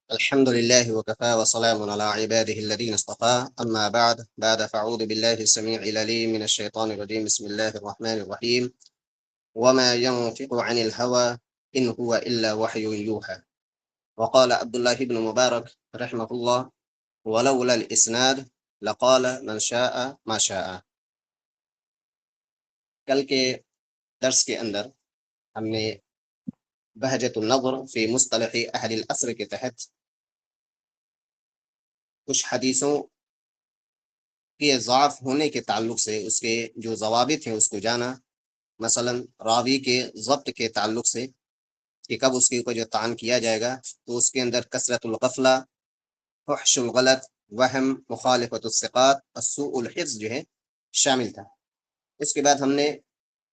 الحمد لله وكفى وسلام على عباده الذين اصطفى أما بعد فأعوذ بالله السميع العليم من الشيطان الرجيم بسم الله الرحمن الرحيم وما ينطق عن الهوى إن هو إلا وحي يوحى وقال عبد الله بن مبارك رحمه الله ولولا الإسناد لقال من شاء ما شاء. کل کے درس کے اندر ہم نے بہجت النظر فی مصطلح اہل العصر کے تحت کچھ حدیثوں کے ضعف ہونے کے تعلق سے اس کے جو ضوابط ہیں اس کو جانا. مثلا راوی کے ضبط کے تعلق سے کہ کب اس کے اوپر جو طعن کیا جائے گا تو اس کے اندر کثرت الغفلہ، فحش الغلط، وہم، مخالفت الثقات، السوء الحفظ جو ہے شامل تھا. اس کے بعد ہم نے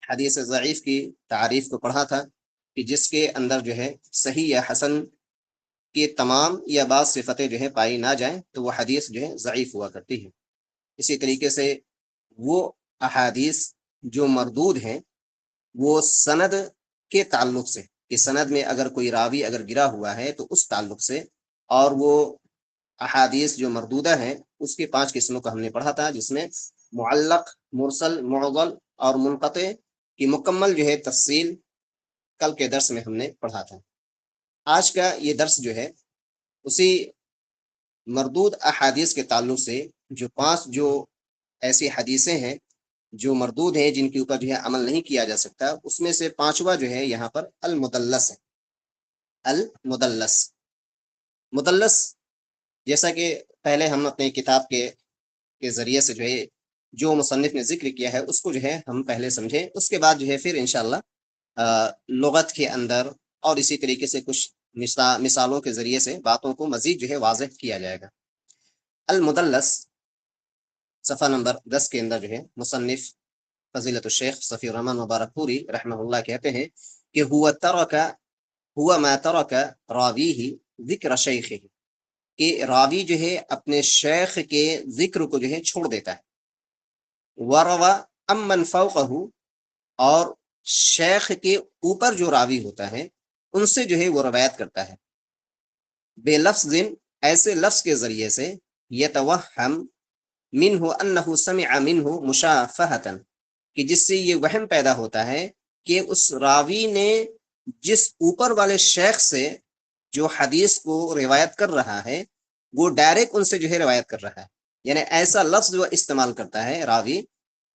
حدیث ضعیف کی تعریف کو پڑھا تھا کہ جس کے اندر جو ہے صحیح یا حسن کی تمام یا بعض صفتیں جو ہے پائی نہ جائیں تو وہ حدیث جو ہے ضعیف ہوا کرتی ہے. اسی طریقے سے وہ احادیث جو مردود ہیں وہ سند کے تعلق سے کہ سند میں اگر کوئی راوی اگر گرا ہوا ہے تو اس تعلق سے، اور وہ احادیث جو مردودہ ہیں اس کے 5 قسموں کو ہم نے پڑھا تھا، جس میں معلق، مرسل، معضل اور منقطع کی مکمل جو ہے تفصیل کل کے درس میں ہم نے پڑھا تھا. آج کا یہ درس جو ہے اسی مردود احادیث کے تعلق سے جو 5 جو ایسی حدیثیں ہیں جو مردود ہیں جن کے اوپر جو ہے عمل نہیں کیا جا سکتا، اس میں سے 5واں جو ہے یہاں پر المدلس ہے. المدلس، مدلس جیسا کہ پہلے ہم اپنے کتاب کے ذریعے سے جو ہے جو مصنف نے ذکر کیا ہے اس کو جو ہے ہم پہلے سمجھیں، اس کے بعد جو ہے پھر انشاءاللہ لغت کے اندر اور اسی طریقے سے کچھ مثالوں کے ذریعے سے باتوں کو مزید جو ہے واضح کیا جائے گا. المدلس صفحہ نمبر 10 کے اندر جو ہے مصنف فضیلت الشیخ صفی الرحمن مبارک پوری رحمہ اللہ کہتے ہیں کہ ہوا ما ترک راویہ ذکر شیخہ، کہ راوی جو ہے اپنے شیخ کے ذکر کو جو ہے چھوڑ دیتا ہے. وروى امن فوقہ، اور شیخ کے اوپر جو راوی ہوتا ہے ان سے جو ہے وہ روایت کرتا ہے. بے لفظ، ایسے لفظ کے ذریعے سے یتوہم منہ انہ سمع منہ مشافہۃ، کہ جس سے یہ وہم پیدا ہوتا ہے کہ اس راوی نے جس اوپر والے شیخ سے جو حدیث کو روایت کر رہا ہے وہ ڈائریکٹ ان سے جو ہے روایت کر رہا ہے. یعنی ایسا لفظ جو استعمال کرتا ہے راوی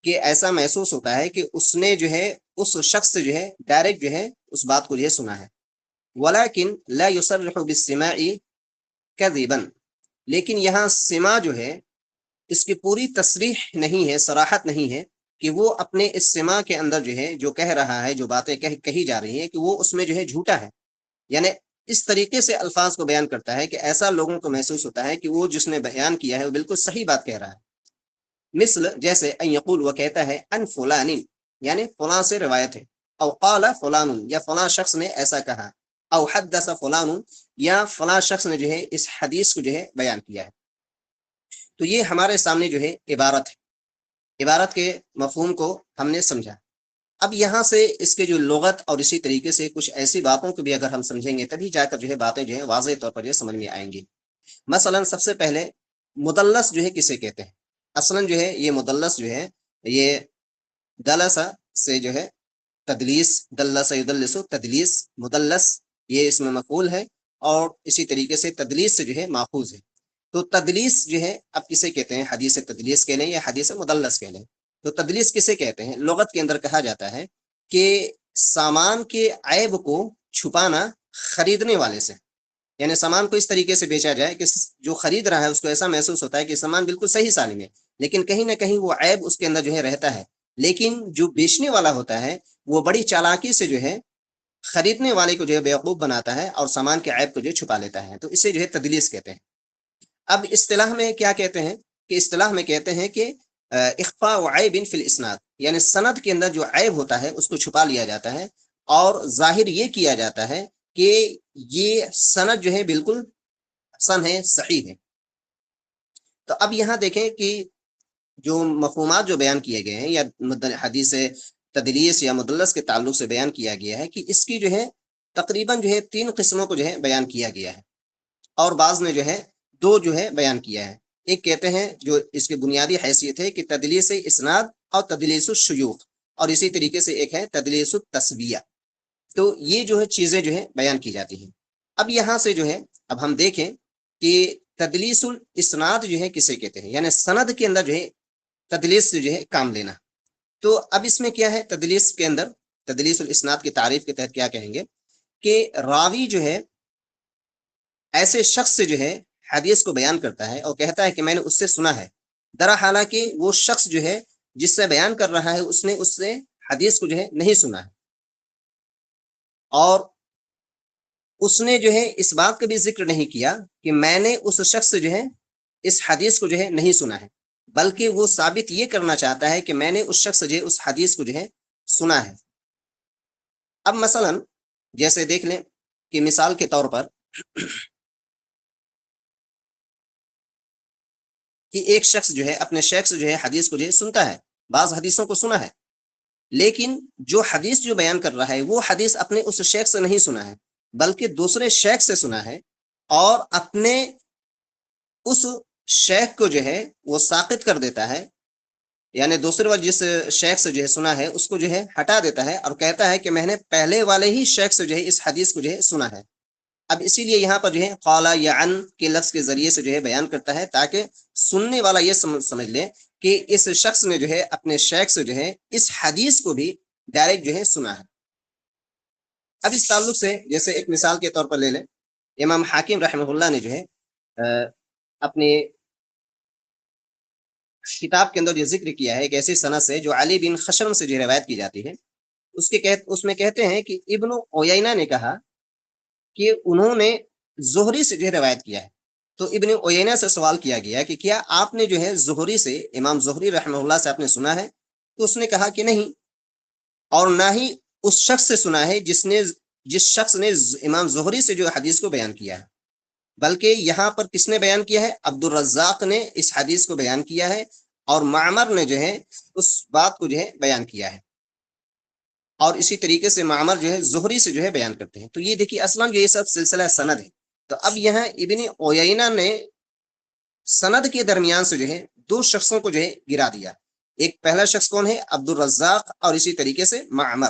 کہ ایسا محسوس ہوتا ہے کہ اس نے جو ہے اس شخص سے جو ہے ڈائریکٹ جو ہے اس بات کو جو ہے سنا ہے. ولیکن لا یصرح بالسماع کذبا، لیکن یہاں سماع جو ہے اس کی پوری تصریح نہیں ہے، صراحت نہیں ہے کہ وہ اپنے اس سماع کے اندر جو ہے جو کہہ رہا ہے، جو باتیں کہی جا رہی ہیں کہ وہ اس میں جو ہے جھوٹا ہے. یعنی اس طریقے سے الفاظ کو بیان کرتا ہے کہ ایسا لوگوں کو محسوس ہوتا ہے کہ وہ جس نے بیان کیا ہے وہ بالکل صحیح بات کہہ رہا ہے. مثل جیسے ان یقول، وہ کہتا ہے ان فلان، یعنی فلاں سے روایت ہے، او قال فلان، یا فلاں شخص نے ایسا کہا، او حدث فلان، یا فلاں شخص نے جو ہے اس حدیث کو جو ہے بیان کیا ہے. تو یہ ہمارے سامنے جو ہے عبارت ہے. عبارت کے مفہوم کو ہم نے سمجھا. اب یہاں سے اس کے جو لغت اور اسی طریقے سے کچھ ایسی باتوں کو بھی اگر ہم سمجھیں گے تبھی جا کر جو ہے باتیں جو ہے واضح طور پر جو سمجھ میں آئیں گی. مثلا سب سے پہلے مدلس جو ہے کسے کہتے ہیں؟ اصلا جو ہے یہ مدلس جو ہے یہ دلسا سے جو ہے تدلیس، دلس یدلس تدلیس، مدلس یہ اس میں مفعول ہے اور اسی طریقے سے تدلیس سے جو ہے ماخوذ ہے. تو تدلیس جو ہے اب کسے کہتے ہیں؟ حدیث تدلیس کہہ لیں یا حدیث مدلس کہہ لیں. تو تدلیس کسے کہتے ہیں؟ لغت کے اندر کہا جاتا ہے کہ سامان کے عیب کو چھپانا خریدنے والے سے. یعنی سامان کو اس طریقے سے بیچا جائے کہ جو خرید رہا ہے اس کو ایسا محسوس ہوتا ہے کہ سامان بالکل صحیح سالم ہے، لیکن کہیں نہ کہیں وہ عیب اس کے اندر جو ہے رہتا ہے. لیکن جو بیچنے والا ہوتا ہے وہ بڑی چالاکی سے جو ہے خریدنے والے کو جو ہے بیوقوف بناتا ہے اور سامان کے عیب کو جو چھپا لیتا ہے. تو اسے جو ہے تدلیس کہتے ہیں. اب اصطلاح میں کیا کہتے ہیں کہ اصطلاح میں کہتے ہیں کہ اخفاء عیب فی الاسناد، یعنی سند کے اندر جو عیب ہوتا ہے اس کو چھپا لیا جاتا ہے اور ظاہر یہ کیا جاتا ہے کہ یہ سند جو ہے بالکل حسن ہے، صحیح ہے. تو اب یہاں دیکھیں کہ جو مفہومات جو بیان کیے گئے ہیں یا حدیث تدلیس یا مدلس کے تعلق سے بیان کیا گیا ہے کہ اس کی جو ہے تقریباً جو ہے 3 قسموں کو جو ہے بیان کیا گیا ہے. اور بعض نے جو ہے دو جو ہے بیان کیا ہے. ایک کہتے ہیں جو اس کی بنیادی حیثیت ہے کہ تدلیس اسناد اور تدلیس الشیوخ، اور اسی طریقے سے ایک ہے تدلیس التسویہ. تو یہ جو ہے چیزیں جو ہے بیان کی جاتی ہیں. اب یہاں سے جو ہے اب ہم دیکھیں کہ تدلیس الاسناد جو ہے کسے کہتے ہیں، یعنی سند کے اندر جو ہے تدلیس سے جو ہے کام لینا. تو اب اس میں کیا ہے، تدلیس کے اندر تدلیس الاسناد کی تعریف کے تحت کیا کہیں گے کہ راوی جو ہے ایسے شخص سے جو ہے حدیث کو بیان کرتا ہے اور کہتا ہے کہ میں نے اس سے سنا ہے، درا حالانکہ وہ شخص جو ہے جس سے بیان کر رہا ہے اس نے اس سے حدیث کو جو ہے نہیں سنا ہے، اور اس نے جو ہے اس بات کا بھی ذکر نہیں کیا کہ میں نے اس شخص سے جو ہے اس حدیث کو جو ہے نہیں سنا ہے، بلکہ وہ ثابت یہ کرنا چاہتا ہے کہ میں نے اس شخص سے جو ہے اس حدیث کو جو ہے سنا ہے. اب مثلا جیسے دیکھ لیں کہ مثال کے طور پر کہ ایک شخص جو ہے اپنے شیخ سے جو ہے حدیث کو جو ہے سنتا ہے، بعض حدیثوں کو سنا ہے، لیکن جو حدیث جو بیان کر رہا ہے وہ حدیث اپنے اس شیخ سے نہیں سنا ہے بلکہ دوسرے شیخ سے سنا ہے، اور اپنے اس شیخ کو جو ہے وہ ساقط کر دیتا ہے، یعنی دوسرے والے جس شیخ سے جو ہے سنا ہے اس کو جو ہے ہٹا دیتا ہے اور کہتا ہے کہ میں نے پہلے والے ہی شیخ سے جو ہے اس حدیث کو جو ہے سنا ہے. اب اسی لیے یہاں پر جو ہے قال یا عن کے لفظ کے ذریعے سے جو ہے بیان کرتا ہے تاکہ سننے والا یہ سمجھ لے کہ اس شخص نے جو ہے اپنے شیخ سے جو ہے اس حدیث کو بھی ڈائریکٹ جو ہے سنا ہے. اب اس تعلق سے جیسے ایک مثال کے طور پر لے لیں، امام حاکم رحمہ اللہ نے جو ہے اپنی کتاب کے اندر یہ ذکر کیا ہے ایک ایسی سند سے جو علی بن خشرم سے جو روایت کی جاتی ہے. اس میں کہتے ہیں کہ ابن عیینہ نے کہا کہ انہوں نے زہری سے جو ہے روایت کیا ہے. تو ابن عیینہ سے سوال کیا گیا کہ کیا آپ نے جو ہے زہری سے، امام زہری رحمہ اللہ سے آپ نے سنا ہے؟ تو اس نے کہا کہ نہیں، اور نہ ہی اس شخص سے سنا ہے جس شخص نے امام زہری سے جو حدیث کو بیان کیا ہے، بلکہ یہاں پر کس نے بیان کیا ہے؟ عبد الرزاق نے اس حدیث کو بیان کیا ہے، اور معمر نے جو ہے اس بات کو جو ہے بیان کیا ہے، اور اسی طریقے سے معمر جو ہے زہری سے جو ہے بیان کرتے ہیں. تو یہ دیکھیے اصلا جو یہ سب سلسلہ سند ہے. تو اب یہاں ابن عیینہ نے سند کے درمیان سے جو ہے دو شخصوں کو جو ہے گرا دیا. ایک پہلا شخص کون ہے؟ عبد الرزاق، اور اسی طریقے سے معمر.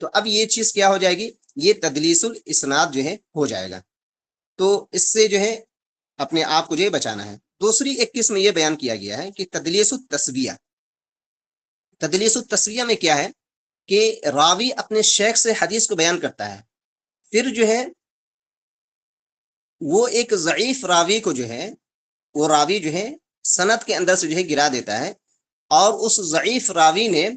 تو اب یہ چیز کیا ہو جائے گی؟ یہ تدلیس الاسناد جو ہے ہو جائے گا. تو اس سے جو ہے اپنے آپ کو جو ہے بچانا ہے. دوسری ایک قسم یہ بیان کیا گیا ہے کہ تدلیس التسویہ. تدلیس التسویہ میں کیا ہے کہ راوی اپنے شیخ سے حدیث کو بیان کرتا ہے، پھر جو ہے وہ ایک ضعیف راوی کو جو ہے وہ راوی جو ہے سند کے اندر سے جو ہے گرا دیتا ہے، اور اس ضعیف راوی نے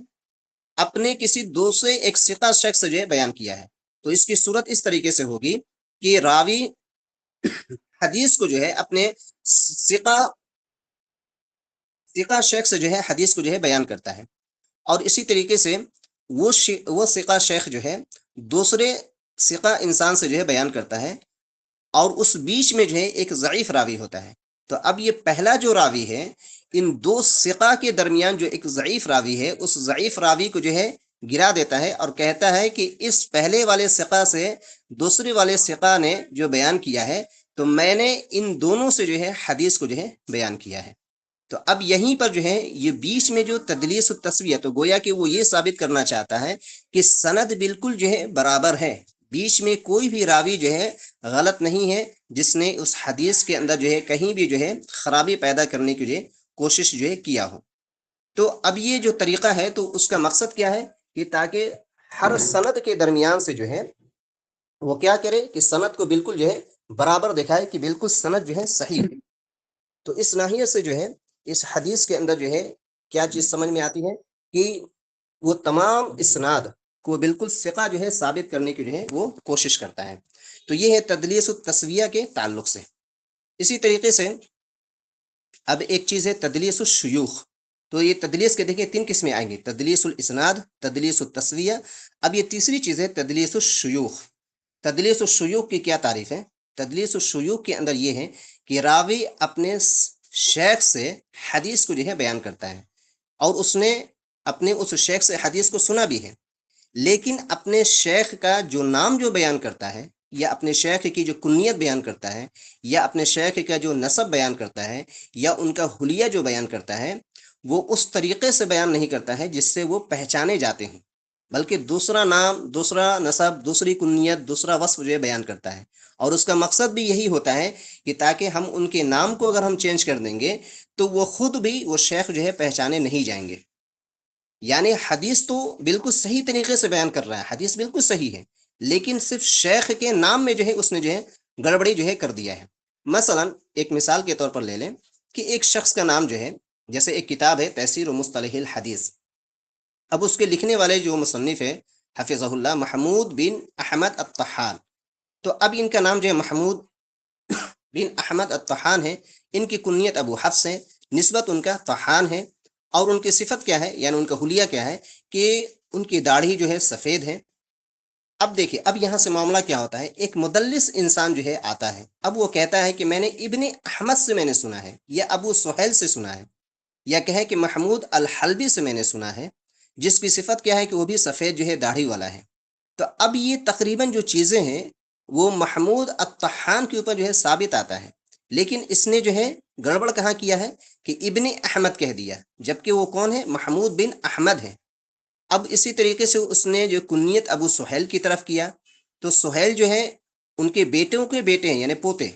اپنے کسی دوسرے ایک ثقہ شخص سے جو ہے بیان کیا ہے. تو اس کی صورت اس طریقے سے ہوگی کہ راوی حدیث کو جو ہے اپنے ثقہ شیخ سے جو ہے حدیث کو جو ہے بیان کرتا ہے، اور اسی طریقے سے وہ ثقہ شیخ جو ہے دوسرے ثقہ انسان سے جو ہے بیان کرتا ہے، اور اس بیچ میں جو ہے ایک ضعیف راوی ہوتا ہے. تو اب یہ پہلا جو راوی ہے ان دو ثقہ کے درمیان جو ایک ضعیف راوی ہے، اس ضعیف راوی کو جو ہے گرا دیتا ہے اور کہتا ہے کہ اس پہلے والے ثقہ سے دوسرے والے ثقہ نے جو بیان کیا ہے تو میں نے ان دونوں سے جو ہے حدیث کو جو ہے بیان کیا ہے. تو اب یہیں پر جو ہے یہ بیچ میں جو تدلیس التسویہ، تو گویا کہ وہ یہ ثابت کرنا چاہتا ہے کہ سند بالکل جو ہے برابر ہے، بیچ میں کوئی بھی راوی جو ہے غلط نہیں ہے جس نے اس حدیث کے اندر جو ہے کہیں بھی جو ہے خرابی پیدا کرنے کے لیے کوشش جو ہے کیا ہو. تو اب یہ جو طریقہ ہے تو اس کا مقصد کیا ہے کہ تاکہ ہر سند کے درمیان سے جو ہے وہ کیا کرے کہ سند کو بالکل جو ہے برابر دکھائے کہ بالکل سند جو ہے صحیح ہے. تو اس ناحیے سے جو ہے اس حدیث کے اندر جو ہے کیا چیز سمجھ میں آتی ہے کہ وہ تمام اسناد کو بالکل ثقہ جو ہے ثابت کرنے کی جو ہے وہ کوشش کرتا ہے. تو یہ ہے تدلیس التسویہ کے تعلق سے. اسی طریقے سے اب ایک چیز ہے تدلیس الشیوخ. تو یہ تدلیس کے دیکھیں تین قسمیں آئیں گی، تدلیس الاسناد، تدلیس التسویہ. اب یہ تیسری چیز ہے تدلیس الشیوخ. تدلیس الشیوخ کی کیا تعریف ہے؟ تدلیس الشیوخ کے اندر یہ ہے کہ راوی اپنے شیخ سے حدیث کو جو ہے بیان کرتا ہے، اور اس نے اپنے اس شیخ سے حدیث کو سنا بھی ہے، لیکن اپنے شیخ کا جو نام جو بیان کرتا ہے یا اپنے شیخ کی جو کنیت بیان کرتا ہے یا اپنے شیخ کا جو نسب بیان کرتا ہے یا ان کا حلیہ جو بیان کرتا ہے وہ اس طریقے سے بیان نہیں کرتا ہے جس سے وہ پہچانے جاتے ہیں، بلکہ دوسرا نام، دوسرا نسب، دوسری کنیت، دوسرا وصف جو ہے بیان کرتا ہے، اور اس کا مقصد بھی یہی ہوتا ہے کہ تاکہ ہم ان کے نام کو اگر ہم چینج کر دیں گے تو وہ خود بھی وہ شیخ جو ہے پہچانے نہیں جائیں گے۔ یعنی حدیث تو بالکل صحیح طریقے سے بیان کر رہا ہے، حدیث بالکل صحیح ہے، لیکن صرف شیخ کے نام میں جو ہے اس نے جو ہے گڑبڑی جو ہے کر دیا ہے۔ مثلا ایک مثال کے طور پر لے لیں کہ ایک شخص کا نام جو ہے، جیسے ایک کتاب ہے تیسیر و مصطلح الحدیث، اب اس کے لکھنے والے جو مصنف ہے حفظہ اللہ محمود بن احمد الطحان، تو اب ان کا نام جو ہے محمود بن احمد الطحان ہے، ان کی کنیت ابو حفص ہے، نسبت ان کا طحان ہے، اور ان کی صفت کیا ہے، یعنی ان کا حلیہ کیا ہے کہ ان کی داڑھی جو ہے سفید ہے۔ اب دیکھیں، اب یہاں سے معاملہ کیا ہوتا ہے، ایک مدلس انسان جو ہے آتا ہے، اب وہ کہتا ہے کہ میں نے ابن احمد سے میں نے سنا ہے، یا ابو سہیل سے سنا ہے، یا کہے کہ محمود الحلبی سے میں نے سنا ہے، جس کی صفت کیا ہے کہ وہ بھی سفید جو ہے داڑھی والا ہے۔ تو اب یہ تقریباً جو چیزیں ہیں وہ محمود الطحان کے اوپر جو ہے ثابت آتا ہے، لیکن اس نے جو ہے گڑبڑ کہاں کیا ہے کہ ابن احمد کہہ دیا، جبکہ وہ کون ہے، محمود بن احمد ہے۔ اب اسی طریقے سے اس نے جو کنیت ابو سہیل کی طرف کیا، تو سہیل جو ہے ان کے بیٹوں کے بیٹے ہیں، یعنی پوتے،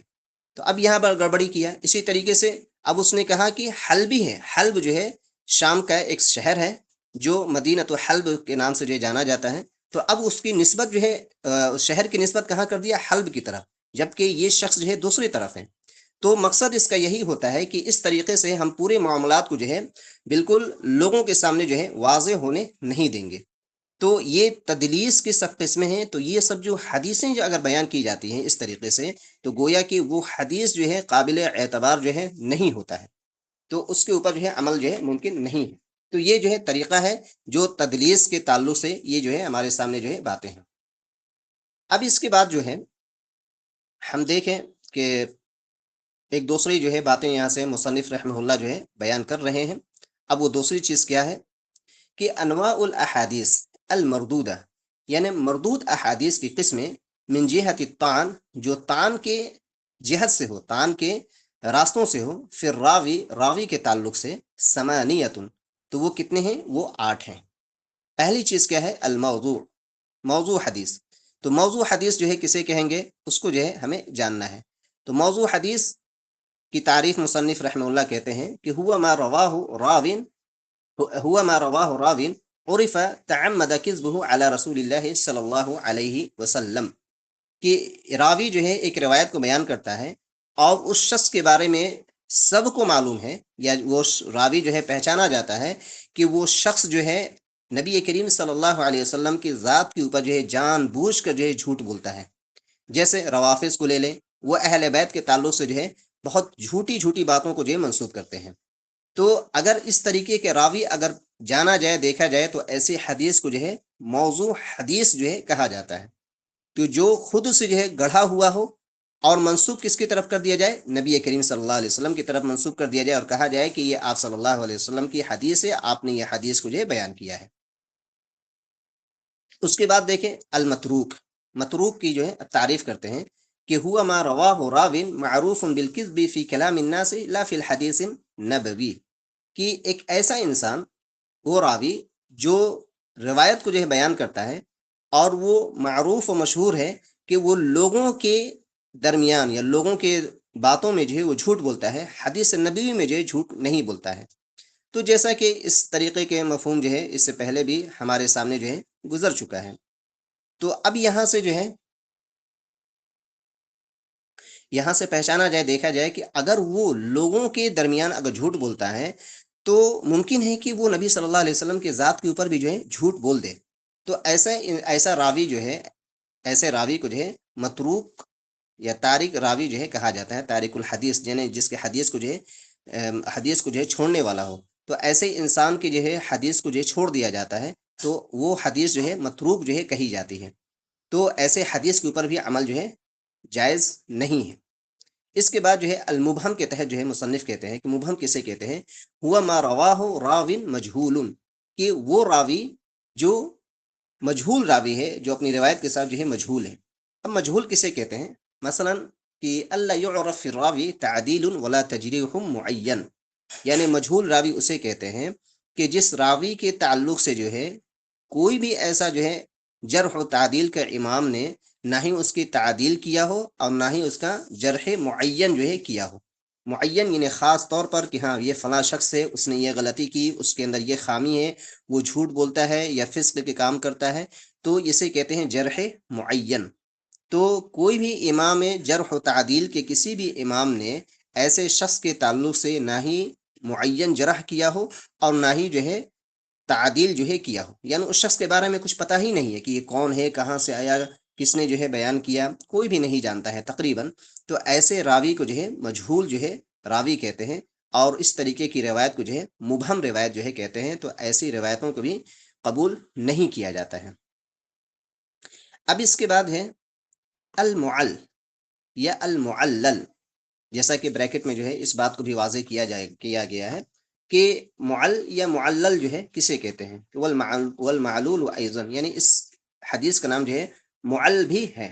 تو اب یہاں پر گڑبڑی کیا۔ اسی طریقے سے اب اس نے کہا کہ حلبی ہے، حلب جو ہے شام کا ایک شہر ہے جو مدینہ حلب کے نام سے جو جانا جاتا ہے، تو اب اس کی نسبت جو ہے شہر کی نسبت کہاں کر دیا، حلب کی طرف، جبکہ یہ شخص جو ہے دوسری طرف ہے۔ تو مقصد اس کا یہی ہوتا ہے کہ اس طریقے سے ہم پورے معاملات کو جو ہے بالکل لوگوں کے سامنے جو ہے واضح ہونے نہیں دیں گے۔ تو یہ تدلیس کی سب قسمیں ہیں، تو یہ سب جو حدیثیں جو اگر بیان کی جاتی ہیں اس طریقے سے، تو گویا کہ وہ حدیث جو ہے قابل اعتبار جو ہے نہیں ہوتا ہے، تو اس کے اوپر جو ہے عمل جو ہے ممکن نہیں ہے۔ تو یہ جو ہے طریقہ ہے جو تدلیس کے تعلق سے یہ جو ہے ہمارے سامنے جو ہے باتیں ہیں۔ اب اس کے بعد جو ہے ہم دیکھیں کہ ایک دوسری جو ہے باتیں یہاں سے مصنف رحمہ اللہ جو ہے بیان کر رہے ہیں۔ اب وہ دوسری چیز کیا ہے کہ انواع الاحادیث المردودہ، یعنی مردود احادیث کی قسمیں، من جہت الطعن، جو طعن کے جہت سے ہو، طعن کے راستوں سے ہو، پھر راوی، راوی کے تعلق سے، ثمانیۃ، تو وہ کتنے ہیں، وہ 8 ہیں۔ پہلی چیز کیا ہے، الموضوع، موضوع حدیث۔ تو موضوع حدیث جو ہے کسے کہیں گے، اس کو جو ہے ہمیں جاننا ہے۔ تو موضوع حدیث کی تعریف مصنف رحمہ اللہ کہتے ہیں کہ ہوا ما رواہ راوین، ہوا ما رواہ راوین عرف تعمد کذبہ علی رسول اللہ صلی اللہ علیہ وسلم، کہ راوی جو ہے ایک روایت کو بیان کرتا ہے اور اس شخص کے بارے میں سب کو معلوم ہے، یا وہ راوی جو ہے پہچانا جاتا ہے کہ وہ شخص جو ہے نبی کریم صلی اللہ علیہ وسلم کی ذات کے اوپر جو ہے جان بوجھ کر جو ہے جھوٹ بولتا ہے۔ جیسے روافظ کو لے لیں، وہ اہل بیت کے تعلق سے جو ہے بہت جھوٹی جھوٹی باتوں کو جو ہے منسوب کرتے ہیں۔ تو اگر اس طریقے کے راوی اگر جانا جائے، دیکھا جائے، تو ایسی حدیث کو جو ہے موضوع حدیث جو ہے کہا جاتا ہے۔ تو جو خود سے جو ہے گڑھا ہوا ہو اور منسوب کس کی طرف کر دیا جائے، نبی کریم صلی اللہ علیہ وسلم کی طرف منسوب کر دیا جائے، اور کہا جائے کہ یہ آپ صلی اللہ علیہ وسلم کی حدیث ہے، آپ نے یہ حدیث کو جو ہے بیان کیا ہے۔ اس کے بعد دیکھیں المتروک، متروک کی جو ہے تعریف کرتے ہیں کہ ہوا ما رواہ راوین معروف بالکذب فی کلام الناس لا فی الحدیث نبوی، کہ ایک ایسا انسان، وہ راوی جو روایت کو جو ہے بیان کرتا ہے اور وہ معروف و مشہور ہے کہ وہ لوگوں کے درمیان یا لوگوں کے باتوں میں جو ہے وہ جھوٹ بولتا ہے، حدیث نبوی میں جو ہے جھوٹ نہیں بولتا ہے۔ تو جیسا کہ اس طریقے کے مفہوم جو ہے اس سے پہلے بھی ہمارے سامنے جو ہے گزر چکا ہے۔ تو اب یہاں سے جو ہے یہاں سے پہچانا جائے، دیکھا جائے کہ اگر وہ لوگوں کے درمیان اگر جھوٹ بولتا ہے تو ممکن ہے کہ وہ نبی صلی اللہ علیہ وسلم کے ذات کے اوپر بھی جو ہے جھوٹ بول دے۔ تو ایسا راوی جو ہے، ایسے راوی کو جو ہے متروک یا تارک راوی جو ہے کہا جاتا ہے، تارک الحدیث، یعنی جس کے حدیث کو جو ہے حدیث کو جو ہے چھوڑنے والا ہو۔ تو ایسے انسان کی جو ہے حدیث کو جو ہے چھوڑ دیا جاتا ہے، تو وہ حدیث جو ہے متروک جو ہے کہی جاتی ہے۔ تو ایسے حدیث کے اوپر بھی عمل جو ہے جائز نہیں ہے۔ اس کے بعد جو ہے المبہم کے تحت جو ہے مصنف کہتے ہیں کہ مبہم کسے کہتے ہیں، ہوا ما رواہ راوین مجہول، کہ وہ راوی جو مجہول راوی ہے، جو اپنی روایت کے ساتھ جو ہے مجہول ہے۔ اب مجہول کسے کہتے ہیں؟ مثلا کہ اللہ یعرف فی الراوی تعدیل ولا تجریح معین، یعنی مجہول راوی اسے کہتے ہیں کہ جس راوی کے تعلق سے جو ہے کوئی بھی ایسا جو ہے جرح و تعدیل کا امام نے نہ ہی اس کی تعدیل کیا ہو اور نہ ہی اس کا جرح معین جو ہے کیا ہو۔ معین یعنی خاص طور پر کہ ہاں یہ فلاں شخص ہے، اس نے یہ غلطی کی، اس کے اندر یہ خامی ہے، وہ جھوٹ بولتا ہے یا فسق کے کام کرتا ہے، تو اسے کہتے ہیں جرح معین۔ تو کوئی بھی امام جرح و تعدیل کے کسی بھی امام نے ایسے شخص کے تعلق سے نہ ہی معین جرح کیا ہو اور نہ ہی جو ہے تعدیل جو ہے کیا ہو، یعنی اس شخص کے بارے میں کچھ پتہ ہی نہیں ہے کہ یہ کون ہے، کہاں سے آیا، کس نے جو ہے بیان کیا، کوئی بھی نہیں جانتا ہے تقریباً، تو ایسے راوی کو جو ہے مجہول جو ہے راوی کہتے ہیں، اور اس طریقے کی روایت کو جو ہے مبہم روایت جو ہے کہتے ہیں۔ تو ایسی روایتوں کو بھی قبول نہیں کیا جاتا ہے۔ اب اس کے بعد ہے المعل یا المعلل، جیسا کہ بریکٹ میں جو ہے اس بات کو بھی واضح کیا گیا ہے کہ معل یا معلل جو ہے کسے کہتے ہیں، والمعلول ایضا، یعنی اس حدیث کا نام جو ہے معل بھی ہے۔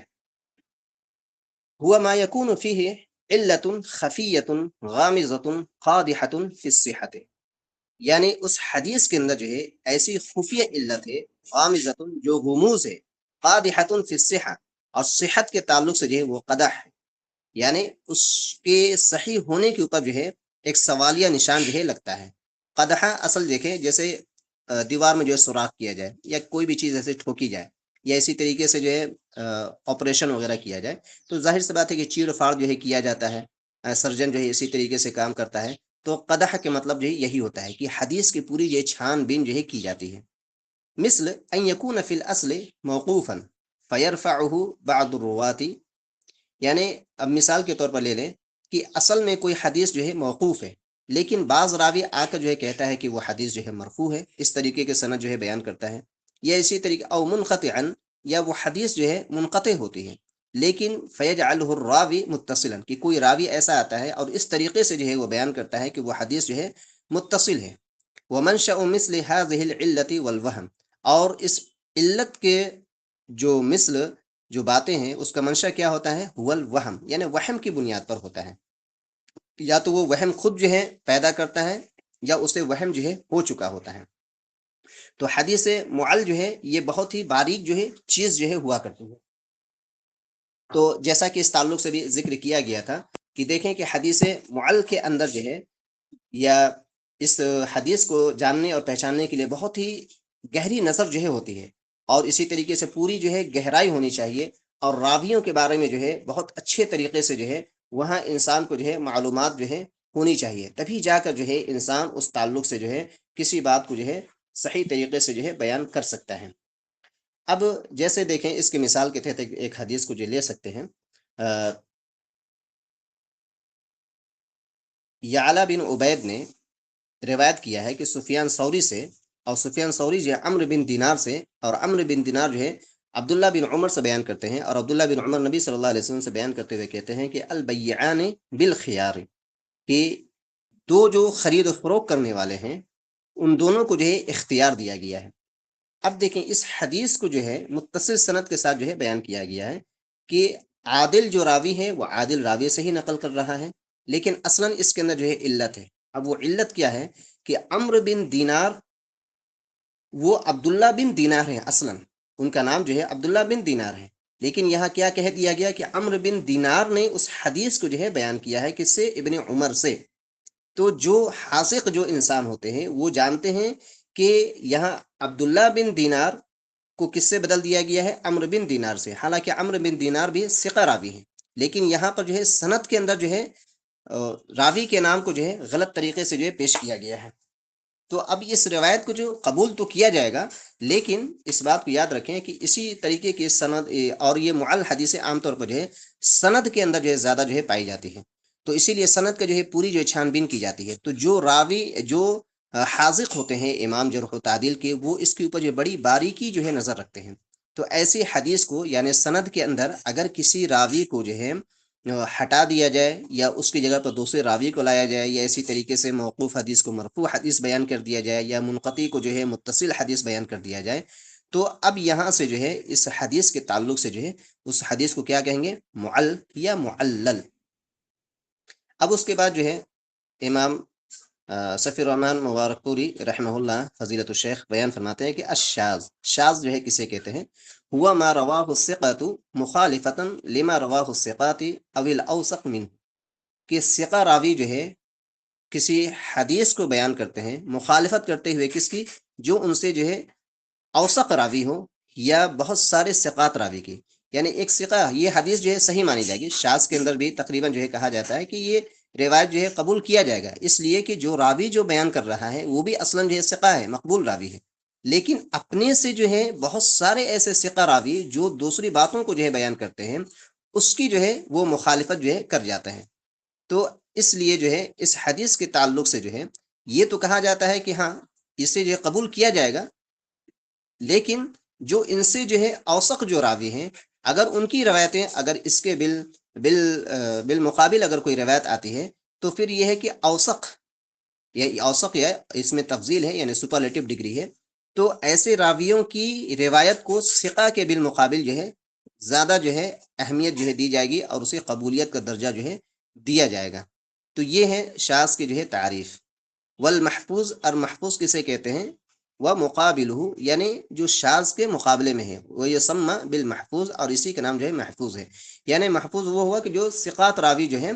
هو ما يكون فيه علة خفیۃ غامضۃ قادحۃ فی الصحۃ، یعنی اس حدیث کے اندر جو ہے ایسی خفیہ علت ہے، غامضۃ جو غموض ہے، قادحۃ فی الصحۃ اور صحت کے تعلق سے جو ہے وہ قدح ہے، یعنی اس کے صحیح ہونے کے اوپر جو ہے ایک سوالیہ نشان جو ہے لگتا ہے۔ قدحہ اصل دیکھیں جیسے دیوار میں جو ہے سوراخ کیا جائے یا کوئی بھی چیز ایسے ٹھوکی جائے یا اسی طریقے سے جو ہے آپریشن وغیرہ کیا جائے، تو ظاہر سی بات ہے کہ چیڑ پھاڑ جو ہے کیا جاتا ہے، سرجن جو ہے اسی طریقے سے کام کرتا ہے۔ تو قدح کے مطلب جو ہے یہی ہوتا ہے کہ حدیث کی پوری جو چھان بین جو ہے کی جاتی ہے۔ مثل ان یکون فی الاصل موقوفا فیرفعہ بعض الرواة، یعنی اب مثال کے طور پر لے لیں کہ اصل میں کوئی حدیث جو ہے موقوف ہے، لیکن بعض راوی آ کر جو ہے کہتا ہے کہ وہ حدیث جو ہے مرفوع ہے، اس طریقے کے سند جو ہے بیان کرتا ہے، یا اسی طریقے او منقطعا، یا وہ حدیث جو ہے منقطع ہوتی ہے لیکن فیجعلہ الراوی متصلا، کہ کوئی راوی ایسا آتا ہے اور اس طریقے سے جو ہے وہ بیان کرتا ہے کہ وہ حدیث جو ہے متصل ہے۔ ومنشأ مثل هذه العلة والوهم، اور اس علت کے جو مثل جو باتیں ہیں اس کا منشا کیا ہوتا ہے؟ هو الوہم، یعنی وہم کی بنیاد پر ہوتا ہے، یا تو وہ وہم خود جو ہے پیدا کرتا ہے یا اسے وہم جو ہے ہو چکا ہوتا ہے۔ تو حدیث معل جو ہے یہ بہت ہی باریک جو ہے چیز جو ہے ہوا کرتی ہے۔ تو جیسا کہ اس تعلق سے بھی ذکر کیا گیا تھا کہ دیکھیں کہ حدیث معل کے اندر جو ہے یا اس حدیث کو جاننے اور پہچاننے کے لیے بہت ہی گہری نظر جو ہے ہوتی ہے، اور اسی طریقے سے پوری جو ہے گہرائی ہونی چاہیے، اور راویوں کے بارے میں جو ہے بہت اچھے طریقے سے جو ہے وہاں انسان کو جو ہے معلومات جو ہے ہونی چاہیے، تبھی جا کر جو ہے انسان اس تعلق سے جو ہے کسی بات کو جو ہے صحیح طریقے سے جو ہے بیان کر سکتا ہے۔ اب جیسے دیکھیں اس کی مثال کے تحت ایک حدیث کو جو لے سکتے ہیں، یعلا بن عبید نے روایت کیا ہے کہ سفیان ثوری سے، اور سفیان ثوری جو ہے عمرو بن دینار سے، اور عمرو بن دینار جو ہے عبداللہ بن عمر سے بیان کرتے ہیں، اور عبداللہ بن عمر نبی صلی اللہ علیہ وسلم سے بیان کرتے ہوئے کہتے ہیں کہ البیعان بالخیار، کہ دو جو خرید و فروخت کرنے والے ہیں ان دونوں کو جو ہے اختیار دیا گیا ہے۔ اب دیکھیں اس حدیث کو جو ہے متصل سند کے ساتھ جو ہے بیان کیا گیا ہے کہ عادل جو راوی ہے وہ عادل راوی سے ہی نقل کر رہا ہے، لیکن اصلاً اس کے اندر جو ہے علت ہے۔ اب وہ علت کیا ہے کہ عمرو بن دینار وہ عبداللہ بن دینار ہے، اصلاً ان کا نام جو ہے عبداللہ بن دینار ہے، لیکن یہاں کیا کہہ دیا گیا کہ عمرو بن دینار نے اس حدیث کو جو ہے بیان کیا ہے کس سے؟ ابن عمر سے۔ تو جو حاذق جو انسان ہوتے ہیں وہ جانتے ہیں کہ یہاں عبداللہ بن دینار کو کس سے بدل دیا گیا ہے؟ عمرو بن دینار سے، حالانکہ عمرو بن دینار بھی ثقہ راوی ہے، لیکن یہاں پر جو ہے سند کے اندر جو ہے راوی کے نام کو جو ہے غلط طریقے سے جو ہے پیش کیا گیا ہے۔ تو اب اس روایت کو جو قبول تو کیا جائے گا، لیکن اس بات کو یاد رکھیں کہ اسی طریقے کی سند اور یہ معل حدیثیں عام طور پر جو ہے سند کے اندر جو ہے زیادہ جو ہے پائی جاتی ہے، تو اسی لیے سند کا جو ہے پوری جو ہے چھان بین کی جاتی ہے۔ تو جو راوی جو حاذق ہوتے ہیں امام جرح و تعدیل کے، وہ اس کے اوپر جو بڑی باریکی جو ہے نظر رکھتے ہیں۔ تو ایسی حدیث کو یعنی سند کے اندر اگر کسی راوی کو جو ہے ہٹا دیا جائے یا اس کی جگہ پر دوسرے راوی کو لایا جائے، یا اسی طریقے سے موقوف حدیث کو مرفوع حدیث بیان کر دیا جائے، یا منقطع کو جو ہے متصل حدیث بیان کر دیا جائے، تو اب یہاں سے جو ہے اس حدیث کے تعلق سے جو ہے اس حدیث کو کیا کہیں گے؟ معل یا معلل۔ اب اس کے بعد جو ہے امام صفی الرحمن مبارک پوری رحمہ اللہ فضیلت الشیخ بیان فرماتے ہیں کہ الشاذ، شاذ جو ہے کسے کہتے ہیں؟ ہوا ما رواہ الثقۃ مخالفتا لما رواہ الثقات او الاوثق منہ، کہ ثقہ راوی جو ہے کسی حدیث کو بیان کرتے ہیں مخالفت کرتے ہوئے کس کی؟ جو ان سے جو ہے اوثق راوی ہو یا بہت سارے ثقات راوی کی، یعنی ایک ثقہ یہ حدیث جو ہے صحیح مانی جائے گی۔ شاذ کے اندر بھی تقریباً جو ہے کہا جاتا ہے کہ یہ روایت جو ہے قبول کیا جائے گا، اس لیے کہ جو راوی جو بیان کر رہا ہے وہ بھی اصلاً جو ہے ثقہ ہے، مقبول راوی ہے، لیکن اپنے سے جو ہے بہت سارے ایسے ثقہ راوی جو دوسری باتوں کو جو ہے بیان کرتے ہیں، اس کی جو ہے وہ مخالفت جو ہے کر جاتا ہے۔ تو اس لیے جو ہے اس حدیث کے تعلق سے جو ہے یہ تو کہا جاتا ہے کہ ہاں اسے جو ہے قبول کیا جائے گا، لیکن جو ان سے جو ہے اوثق جو راوی ہیں، اگر ان کی روایتیں اگر اس کے بالمقابل اگر کوئی روایت آتی ہے تو پھر یہ ہے کہ اوثق یا اس میں تفضیل ہے، یعنی سپرلیٹو ڈگری ہے، تو ایسے راویوں کی روایت کو ثقہ کے بالمقابل جو ہے زیادہ جو ہے اہمیت جو ہے دی جائے گی اور اسے قبولیت کا درجہ جو ہے دیا جائے گا۔ تو یہ ہے شاذ کی جو ہے تعریف۔ والمحفوظ، اور محفوظ کسے کہتے ہیں؟ وہ مقابل ہو، یعنی جو شاذ کے مقابلے میں ہے، وہ یسمى بالمحفوظ، اور اسی کا نام جو ہے محفوظ ہے۔ یعنی محفوظ وہ ہوا کہ جو ثقات راوی جو ہے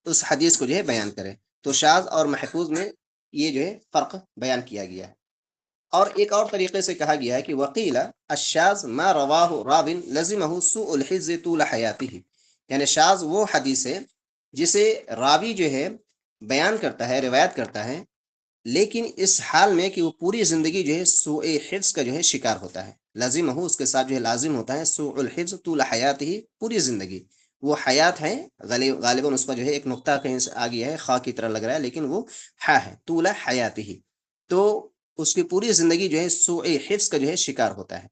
اس حدیث کو جو ہے بیان کرے۔ تو شاذ اور محفوظ میں یہ جو ہے فرق بیان کیا گیا ہے۔ اور ایک اور طریقے سے کہا گیا ہے کہ وقیل الشاذ ما رواہ راو لزمہ سوء الحفظ طول حیاتہ، یعنی شاذ وہ حدیث ہے جسے راوی جو ہے بیان کرتا ہے، روایت کرتا ہے، لیکن اس حال میں کہ وہ پوری زندگی جو ہے سوء حفظ کا جو ہے شکار ہوتا ہے۔ لازم ہو، اس کے ساتھ جو ہے لازم ہوتا ہے سوء الحفظ طول حیات ہی، پوری زندگی۔ وہ حیات ہے، غالباً اس پر جو ہے ایک نقطہ کہیں سے آ گیا ہے، خا کی طرح لگ رہا ہے، لیکن وہ ہا ہے، طول حیات ہی، تو اس کی پوری زندگی جو ہے سوء حفظ کا جو ہے شکار ہوتا ہے۔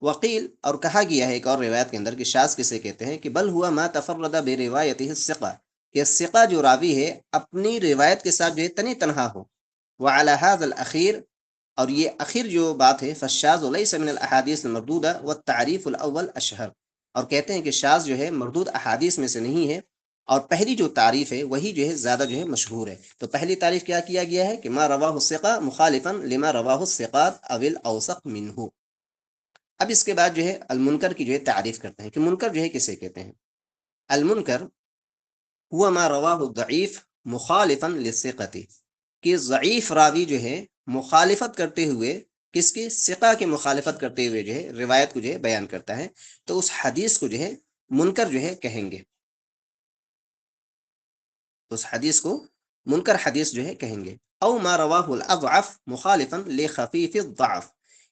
وقیل، اور کہا گیا ہے ایک اور روایت کے اندر کہ شاذ کسے کہتے ہیں کہ بل ہوا ما تفرد بروايته الثقہ، کہ ثقہ جو راوی ہے اپنی روایت کے ساتھ جو ہے تنی تنہا ہو۔ وعلى هذا الاخیر، اور یہ اخیر جو بات ہے، فالشاذ ليس من الاحاديث المردودہ والتعریف الاول اشہر، اور کہتے ہیں کہ شاذ جو ہے مردود احادیث میں سے نہیں ہے، اور پہلی جو تعریف ہے وہی جو ہے زیادہ جو ہے مشہور ہے۔ تو پہلی تعریف کیا کیا گیا ہے کہ ما رواہ الثقہ مخالفا لما رواہ الثقات او الاوثق منہ۔ اب اس کے بعد جو ہے المنکر کی جو ہے تعریف کرتے ہیں کہ منکر جو ہے کسے کہتے ہیں؟ المنکر ہوا ما رواہ الضعیف مخالفا للثقۃ، کہ ضعیف راوی جو ہے مخالفت کرتے ہوئے کس کی؟ ثقہ کی مخالفت کرتے ہوئے جو ہے روایت کو جو ہے بیان کرتا ہے، تو اس حدیث کو جو ہے منکر جو ہے کہیں گے، اس حدیث کو منکر حدیث جو ہے کہیں گے۔ او ما رواہ الاضعف مخالفا لخفیف الضعف،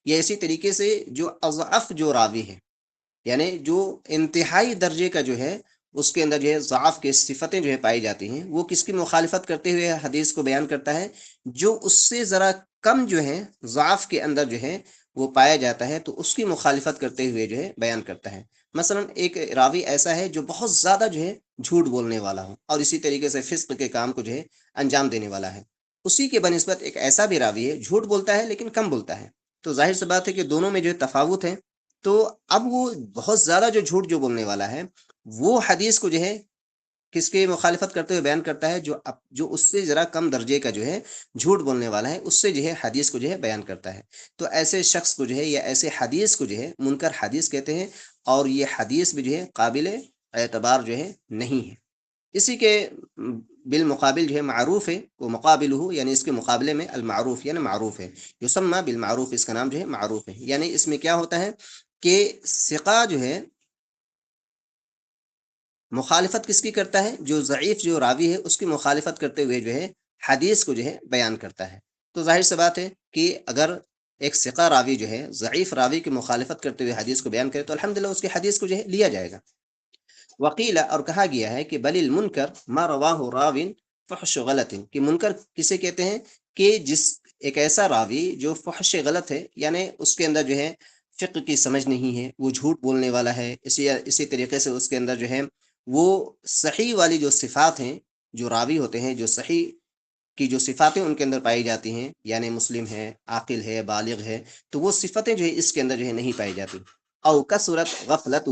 یہ اسی طریقے سے جو اضعف جو راوی ہے، یعنی جو انتہائی درجے کا جو ہے اس کے اندر جو ہے ضعف کے صفتیں جو ہے پائی جاتی ہیں، وہ کس کی مخالفت کرتے ہوئے حدیث کو بیان کرتا ہے؟ جو اس سے ذرا کم جو ہے ضعف کے اندر جو ہے وہ پایا جاتا ہے، تو اس کی مخالفت کرتے ہوئے جو ہے بیان کرتا ہے۔ مثلا ایک راوی ایسا ہے جو بہت زیادہ جو ہے جھوٹ بولنے والا ہو، اور اسی طریقے سے فسق کے کام کو جو ہے انجام دینے والا ہے، اسی کے بنسبت ایک ایسا بھی راوی ہے جھوٹ بولتا ہے لیکن کم بولتا ہے، تو ظاہر سی بات ہے کہ دونوں میں جو ہے تفاوت ہے۔ تو اب وہ بہت زیادہ جو جھوٹ جو بولنے والا ہے، وہ حدیث کو جو ہے کس کے مخالفت کرتے ہوئے بیان کرتا ہے؟ جو اس سے ذرا کم درجے کا جو ہے جھوٹ بولنے والا ہے، اس سے جو ہے حدیث کو جو ہے بیان کرتا ہے۔ تو ایسے شخص کو جو ہے یا ایسے حدیث کو جو ہے منکر حدیث کہتے ہیں، اور یہ حدیث بھی جو ہے قابل اعتبار جو ہے نہیں ہے۔ اسی کے بالمقابل جو ہے معروف ہے، وہ مقابل ہو، یعنی اس کے مقابلے میں المعروف، یعنی معروف ہے، یسمى بالمعروف، اس کا نام جو ہے معروف ہے۔ یعنی اس میں کیا ہوتا ہے کہ ثقہ جو ہے مخالفت کس کی کرتا ہے؟ جو ضعیف جو راوی ہے اس کی مخالفت کرتے ہوئے جو ہے حدیث کو جو ہے بیان کرتا ہے۔ تو ظاہر سی بات ہے کہ اگر ایک ثقہ راوی جو ہے ضعیف راوی کی مخالفت کرتے ہوئے حدیث کو بیان کرے تو الحمدللہ اس کی حدیث کو جو ہے لیا جائے گا۔ وقیل، اور کہا گیا ہے کہ بل المنکر ما رواہ راو فحش غلط، کہ منکر کسے کہتے ہیں؟ کہ جس ایک ایسا راوی جو فحش غلط ہے، یعنی اس کے اندر جو ہے فقہ کی سمجھ نہیں ہے، وہ جھوٹ بولنے والا ہے، اسی طریقے سے اس کے اندر جو ہے وہ صحیح والی جو صفات ہیں، جو راوی ہوتے ہیں جو صحیح کی جو صفاتیں ان کے اندر پائی جاتی ہیں، یعنی مسلم ہے، عاقل ہے، بالغ ہے، تو وہ صفتیں جو ہے اس کے اندر جو ہے نہیں پائی جاتی۔ او کثرت غفلتہ،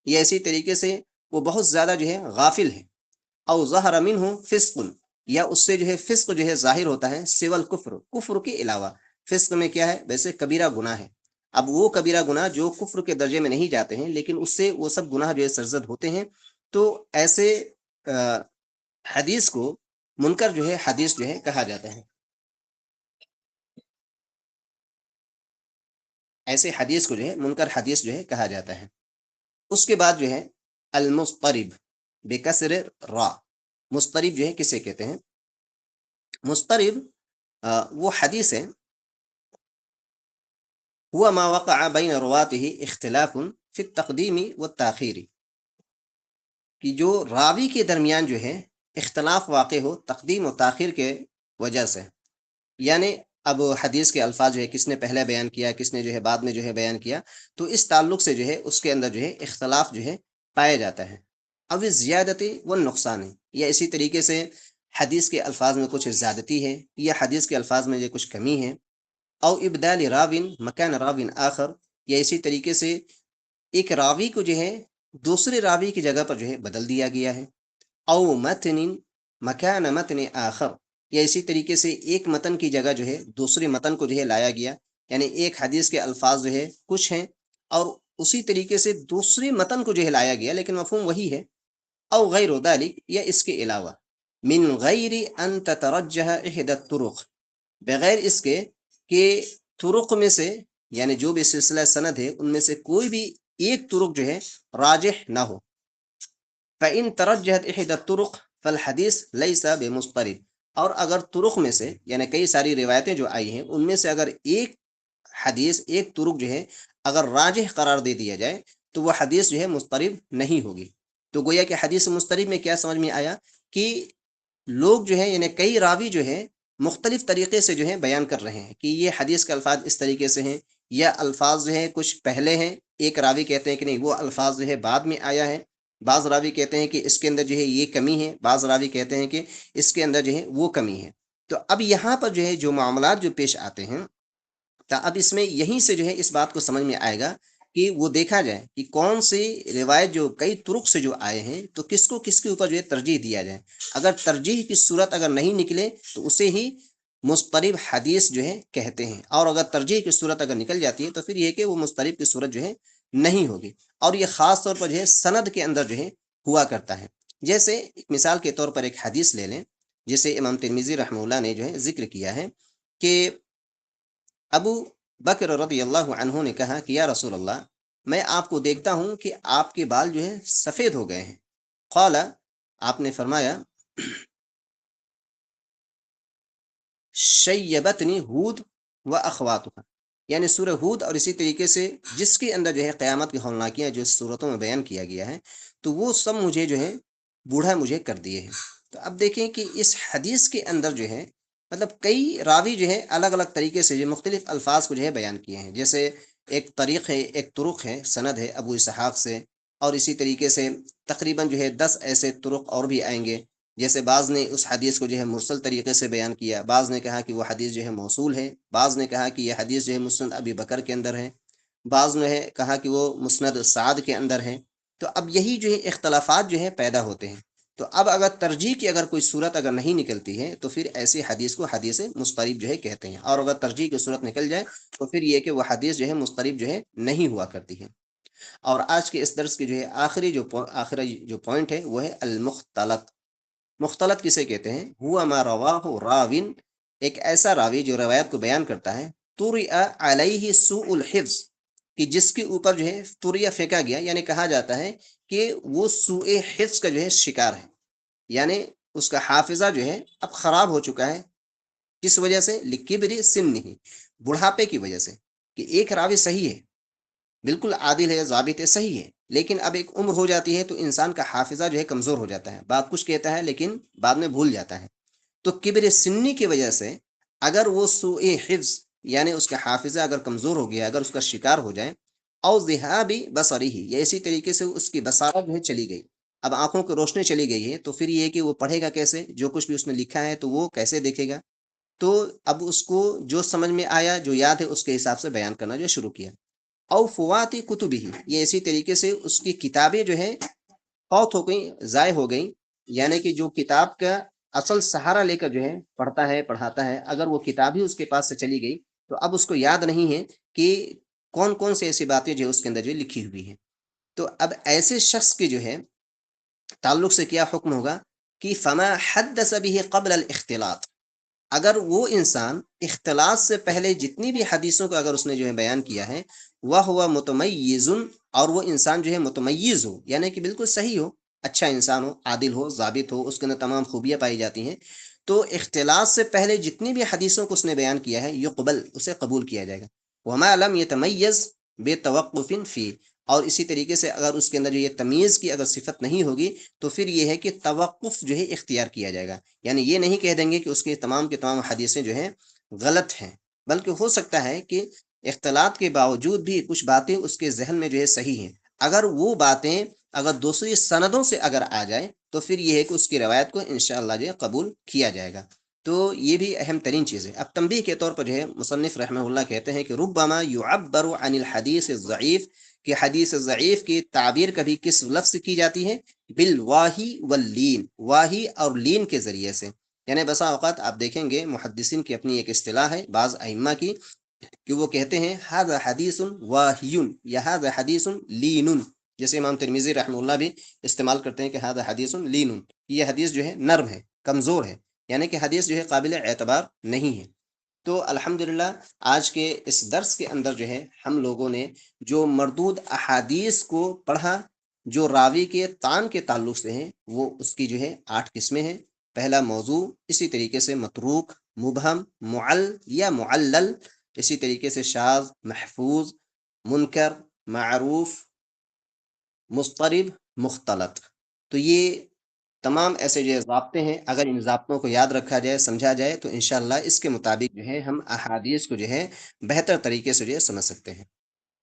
یہ اسی طریقے سے وہ بہت زیادہ جو ہے غافل ہے۔ او ظہر منہ فسق، یا اس سے جو ہے فسق جو ہے ظاہر ہوتا ہے، سوى الکفر، کفر کے علاوہ۔ فسق میں کیا ہے؟ ویسے کبیرہ گناہ ہے، اب وہ کبیرہ گناہ جو کفر کے درجے میں نہیں جاتے ہیں لیکن اس سے وہ سب گناہ جو ہے سرزد ہوتے ہیں، تو ایسے حدیث کو منکر جو ہے حدیث جو ہے کہا جاتا ہے۔ ایسے حدیث کو جو ہے منکر حدیث جو ہے کہا جاتا ہے۔ اس کے بعد جو ہے المضطرب بکسر را، مضطرب جو ہے کسے کہتے ہیں؟ مضطرب وہ حدیث ہے، هو ما وقع بین رواته اختلاف فی التقدیم والتاخیر، کہ جو راوی کے درمیان جو ہے اختلاف واقع ہو تقدیم و تاخیر کے وجہ سے، یعنی اب حدیث کے الفاظ جو ہے کس نے پہلے بیان کیا، کس نے جو ہے بعد میں جو ہے بیان کیا، تو اس تعلق سے جو ہے اس کے اندر جو ہے اختلاف جو ہے پایا جاتا ہے۔ اب زیادتی و نقصان ہے، یا اسی طریقے سے حدیث کے الفاظ میں کچھ زیادتی ہے، یا حدیث کے الفاظ میں جو کچھ کمی ہے، او ابدال راوین مکان راوین آخر، یا اسی طریقے سے ایک راوی کو جو ہے دوسرے راوی کی جگہ پر جو ہے بدل دیا گیا ہے، او متن مکان متن آخر، یا اسی طریقے سے ایک متن کی جگہ جو ہے دوسرے متن کو جو ہے لایا گیا، یعنی ایک حدیث کے الفاظ جو ہے کچھ ہیں اور اسی طریقے سے دوسرے متن کو جو ہے لایا گیا لیکن مفہوم وہی ہے، او غیر ذلك، یا اس کے علاوہ، من غیر ان تترجح احدى الطرق، بغیر اس کے کہ طرق میں سے، یعنی جو بھی سلسلہ سند ہے ان میں سے کوئی بھی ایک طرق جو ہے راجح نہ ہو۔ فَإِن تَرَجَّحَتْ إِحْدَى الطُّرُقِ فَالْحَدِيثُ لَيْسَ بِمُضْطَرِبٍ، اور اگر طرق میں سے یعنی کئی ساری روایتیں جو آئی ہیں ان میں سے اگر ایک حدیث، ایک طرق جو ہے اگر راجح قرار دے دیا جائے تو وہ حدیث جو ہے مضطرب نہیں ہوگی۔ تو گویا کہ حدیث مضطرب میں کیا سمجھ میں آیا کہ لوگ جو ہے یعنی کئی راوی جو ہے مختلف طریقے سے جو ہے بیان کر رہے ہیں کہ یہ حدیث کے الفاظ اس طریقے سے ہیں، یا الفاظ جو ہے کچھ پہلے ہیں، ایک راوی کہتے ہیں کہ نہیں وہ الفاظ جو ہے بعد میں آیا ہے، بعض راوی کہتے ہیں کہ اس کے اندر جو ہے یہ کمی ہے، بعض راوی کہتے ہیں کہ اس کے اندر جو ہے وہ کمی ہے۔ تو اب یہاں پر جو ہے جو معاملات جو پیش آتے ہیں، تو اب اس میں یہیں سے جو ہے اس بات کو سمجھ میں آئے گا کہ وہ دیکھا جائے کہ کون سی روایت جو کئی طرق سے جو آئے ہیں تو کس کو کس کے اوپر جو ہے ترجیح دیا جائے۔ اگر ترجیح کی صورت اگر نہیں نکلے تو اسے ہی مضطرب حدیث جو ہے کہتے ہیں، اور اگر ترجیح کی صورت اگر نکل جاتی ہے تو پھر یہ کہ وہ مضطرب کی صورت جو ہے نہیں ہوگی، اور یہ خاص طور پر جو ہے سند کے اندر جو ہے ہوا کرتا ہے۔ جیسے ایک مثال کے طور پر ایک حدیث لے لیں، جسے امام ترمذی رحمہ اللہ نے جو ہے ذکر کیا ہے کہ ابو بکر رضی اللہ عنہ نے کہا کہ یا رسول اللہ، میں آپ کو دیکھتا ہوں کہ آپ کے بال جو ہے سفید ہو گئے ہیں۔ قال، آپ نے فرمایا، شیبتنی ہود و اخواتها، یعنی سورہ ہود اور اسی طریقے سے جس کے اندر جو ہے قیامت کی ہولناکیاں جو صورتوں میں بیان کیا گیا ہے، تو وہ سب مجھے جو ہے بوڑھا مجھے کر دیے ہیں۔ تو اب دیکھیں کہ اس حدیث کے اندر جو ہے مطلب کئی راوی جو ہے الگ الگ طریقے سے جو مختلف الفاظ کو جو ہے بیان کیے ہیں، جیسے ایک طریق ہے، ایک طرق ہے، سند ہے ابو اسحاق سے، اور اسی طریقے سے تقریباً جو ہے 10 ایسے طرق اور بھی آئیں گے، جیسے بعض نے اس حدیث کو جو ہے مرسل طریقے سے بیان کیا، بعض نے کہا کہ وہ حدیث جو ہے موصول ہے، بعض نے کہا کہ یہ حدیث جو ہے مسند ابی بکر کے اندر ہے، بعض نے کہا کہ وہ مسند سعد کے اندر ہے۔ تو اب یہی جو ہے اختلافات جو ہے پیدا ہوتے ہیں۔ تو اب اگر ترجیح کی اگر کوئی صورت اگر نہیں نکلتی ہے تو پھر ایسی حدیث کو حدیث مضطرب جو ہے کہتے ہیں، اور اگر ترجیح کی صورت نکل جائے تو پھر یہ کہ وہ حدیث جو ہے مضطرب جو ہے نہیں ہوا کرتی ہے۔ اور آج کے اس درس کی جو ہے آخری جو پوائنٹ ہے وہ ہے المختلط۔ مختلط کسے کہتے ہیں؟ ہوا ما رواہ راوین، ایک ایسا راوی جو روایت کو بیان کرتا ہے، طرئ علیہ سوء الحفظ، کہ جس کے اوپر جو ہے طرئ پھینکا گیا، یعنی کہا جاتا ہے کہ وہ سوء حفظ کا جو ہے شکار ہے، یعنی اس کا حافظہ جو ہے اب خراب ہو چکا ہے۔ کس وجہ سے؟ لکبر سنہ، بڑھاپے کی وجہ سے، کہ ایک راوی صحیح ہے، بالکل عادل ہے، ضابط ہے، صحیح ہے، لیکن اب ایک عمر ہو جاتی ہے تو انسان کا حافظہ جو ہے کمزور ہو جاتا ہے، بات کچھ کہتا ہے لیکن بعد میں بھول جاتا ہے۔ تو کبر سنی کی وجہ سے اگر وہ سوء حفظ، یعنی اس کا حافظہ اگر کمزور ہو گیا، اگر اس کا شکار ہو جائے، او ذہاب بصرہ، یا اسی طریقے سے اس کی بصارت جو ہے چلی گئی، اب آنکھوں کی روشنی چلی گئی ہے تو پھر یہ ہے کہ وہ پڑھے گا کیسے؟ جو کچھ بھی اس نے لکھا ہے تو وہ کیسے دیکھے گا؟ تو اب اس کو جو سمجھ میں آیا، جو یاد ہے، اس کے حساب سے بیان کرنا جو شروع کیا۔ او فواتی کتبی، یہ اسی طریقے سے اس کی کتابیں جو ہے فوت ہو گئیں، ضائع ہو گئیں، یعنی کہ جو کتاب کا اصل سہارا لے کر جو ہے پڑھتا ہے پڑھاتا ہے، اگر وہ کتاب ہی اس کے پاس سے چلی گئی تو اب اس کو یاد نہیں ہے کہ کون کون سے ایسی باتیں جو ہے اس کے اندر جو لکھی ہوئی ہیں۔ تو اب ایسے شخص کے جو ہے تعلق سے کیا حکم ہوگا کہ فما حدث به قبل الاختلاط، اگر وہ انسان اختلاط سے پہلے جتنی بھی حدیثوں کو اگر اس نے جو ہے بیان کیا ہے، وہ ہوا متمیز، اور وہ انسان جو ہے متمیز ہو، یعنی کہ بالکل صحیح ہو، اچھا انسان ہو، عادل ہو، ضابط ہو، اس کے اندر تمام خوبیاں پائی جاتی ہیں، تو اختلاط سے پہلے جتنی بھی حدیثوں کو اس نے بیان کیا ہے یقبل، اسے قبول کیا جائے گا۔ وما لم يتمیز بے توقف فی، اور اسی طریقے سے اگر اس کے اندر جو یہ تمیز کی اگر صفت نہیں ہوگی تو پھر یہ ہے کہ توقف جو ہے اختیار کیا جائے گا، یعنی یہ نہیں کہہ دیں گے کہ اس کے تمام کے تمام حدیثیں جو ہیں غلط ہیں، بلکہ ہو سکتا ہے کہ اختلاط کے باوجود بھی کچھ باتیں اس کے ذہن میں جو ہے صحیح ہیں، اگر وہ باتیں اگر دوسری سندوں سے اگر آ جائے تو پھر یہ ہے کہ اس کی روایت کو انشاءاللہ جو ہے قبول کیا جائے گا۔ تو یہ بھی اہم ترین چیز ہے۔ اب تنبیہ کے طور پر جو ہے مصنف رحمہ اللہ کہتے ہیں کہ ربما یعبر عن الحدیث الضعیف، کہ حدیث ضعیف کی تعبیر کبھی کس لفظ سے کی جاتی ہے؟ بالواہی واللین، واہی اور لین کے ذریعے سے، یعنی بسا اوقات آپ دیکھیں گے محدثین کی اپنی ایک اصطلاح ہے بعض ائمہ کی، کہ وہ کہتے ہیں ھذا حدیث واہی یا ھذا حدیث لین، جیسے امام ترمذی رحمہ اللہ بھی استعمال کرتے ہیں کہ ھذا حدیث لین، یہ حدیث جو ہے نرم ہے، کمزور ہے، یعنی کہ حدیث جو ہے قابل اعتبار نہیں ہے۔ تو الحمدللہ آج کے اس درس کے اندر جو ہے ہم لوگوں نے جو مردود احادیث کو پڑھا، جو راوی کے طعن کے تعلق سے ہیں، وہ اس کی جو ہے 8 قسمیں ہیں۔ پہلا موضوع، اسی طریقے سے متروک، مبہم، معل یا معلل، اسی طریقے سے شاذ، محفوظ، منکر، معروف، مضطرب، مختلط۔ تو یہ تمام ایسے جو ضابطے ہیں، اگر ان ضابطوں کو یاد رکھا جائے، سمجھا جائے، تو انشاءاللہ اس کے مطابق جو ہے ہم احادیث کو جو ہے بہتر طریقے سے جو ہے سمجھ سکتے ہیں۔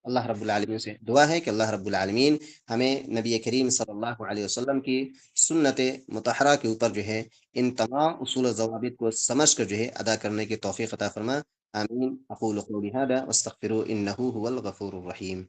اللہ رب العالمین سے دعا ہے کہ اللہ رب العالمین ہمیں نبی کریم صلی اللہ علیہ وسلم کی سنت مطہرہ کے اوپر جو ہے ان تمام اصول و ضوابط کو سمجھ کر جو ہے ادا کرنے کی توفیق عطا فرما۔ آمین۔ اقول قولی ھذا واستغفروا انہ هو الغفور الرحیم۔